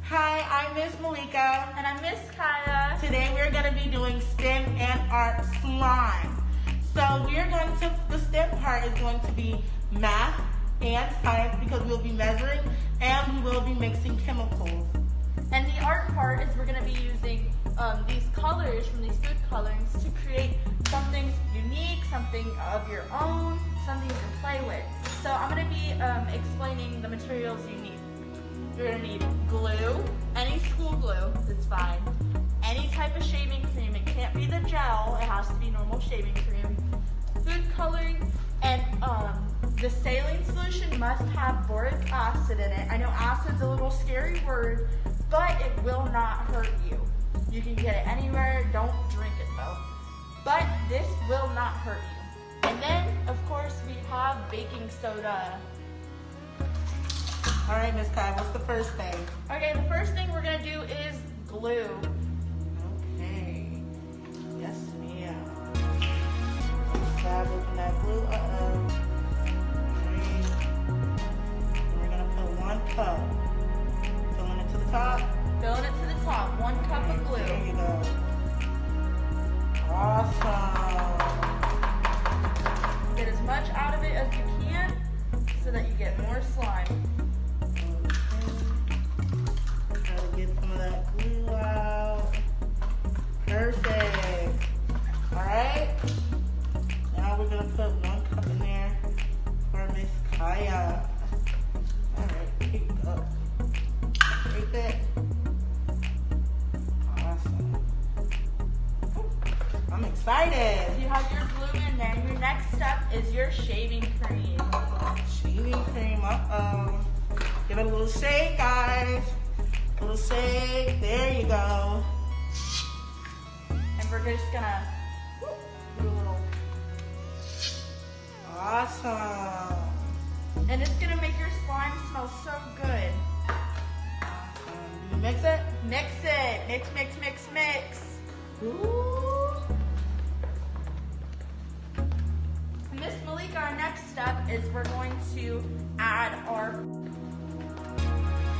Hi, I'm Miss Malika. And I'm Miss Kaya. Today we're going to be doing STEM and art slime. So the STEM part is going to be math and science because we'll be measuring and we will be mixing chemicals. And the art part is we're going to be using these colors from these food colorings to create something unique, something of your own, something you can play with. So I'm going to be explaining the materials you need. You're going to need glue, any school glue is fine, any type of shaving cream. It can't be the gel, it has to be normal shaving cream, food coloring, and the saline solution must have boric acid in it. I know acid's a little scary word, but it will not hurt you. You can get it anywhere, don't drink it though. But this will not hurt you. And then, of course, we have baking soda. All right, Miss Kai, what's the first thing? Okay, the first thing we're gonna do is glue. Okay. Yes, ma'am. Grab open that glue. Okay. We're gonna put 1 cup. Filling it to the top. Filling it to the top, 1 cup of glue. There you go. Awesome. Get as much out of it as you can so that you get more slime. Try to get some of that glue out. Perfect. Alright. Now we're going to put 1 cup in there for Miss Kaya. Alright, pick it up. Take it. Awesome. I'm excited. You have your glue in there. Your next step is your shaving cream. Shaving cream, Give it a little shake, guys. A little shake. There you go. And we're just gonna do a little. Awesome. And it's gonna make your slime smell so good. Awesome. Do you mix it? Mix it. Mix, mix, mix, mix. Ooh. Miss Malika, our next step is we're going to add our.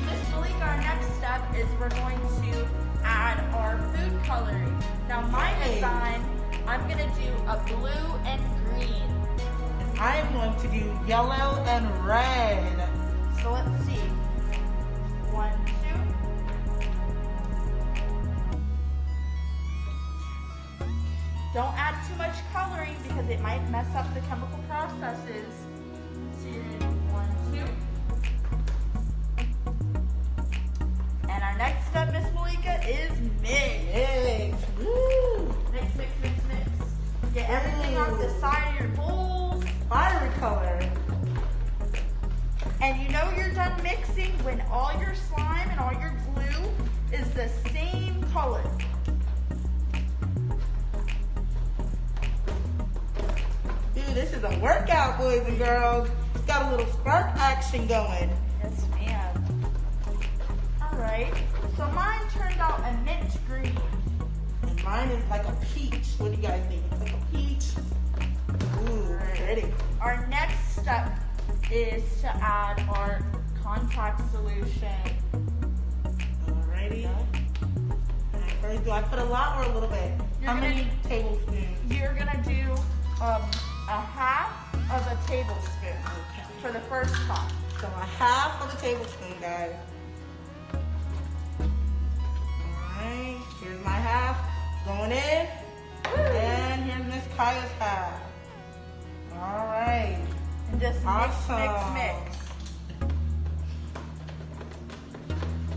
Miss Malika, our next step is we're going to add our food coloring. Now my design, I'm gonna do a blue and green. And I am going to do yellow and red. So let's see. 1, 2. Don't add too much coloring because it might mess up the chemical processes. So you're gonna do 1, 2. And our next step, Miss Malika, is mix. Mix. Woo. Mix, mix, mix, mix. Get everything off the side of your bowls. Fiery color. And you know you're done mixing when all your slime and all your glue is the same color. Dude, this is a workout, boys and girls. It's got a little spark action going. Yes, ma'am. All right. So mine turned out a mint green. And mine is like a peach. What do you guys think? It's like a peach. Ooh, pretty. Our next step is to add our contact solution. Alrighty. Alright, first, do I put a lot or a little bit? How many tablespoons? You're gonna do a half of a tablespoon for the first top. So a half of a tablespoon, guys. Alright, here's my half going in. And here's Miss Kaya's half. Alright. And just Awesome. mix.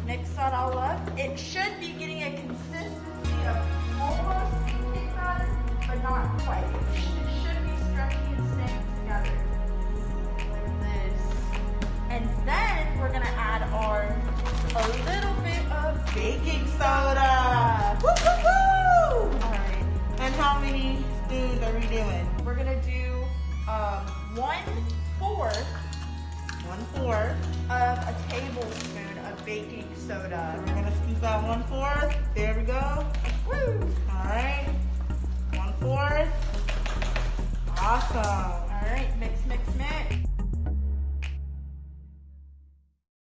Mix that all up. It should be getting a consistency of almost cake batter, but not quite. It should be stretchy and staying together. Like this. And then we're gonna add a little bit of Baking soda. Woo, woo, woo. Alright. And how many spoons are we doing? We're gonna do 1/4 1/4. of a tablespoon of baking soda. So we're gonna scoop out 1/4. There we go. Woo! All right. 1/4. Awesome. All right, mix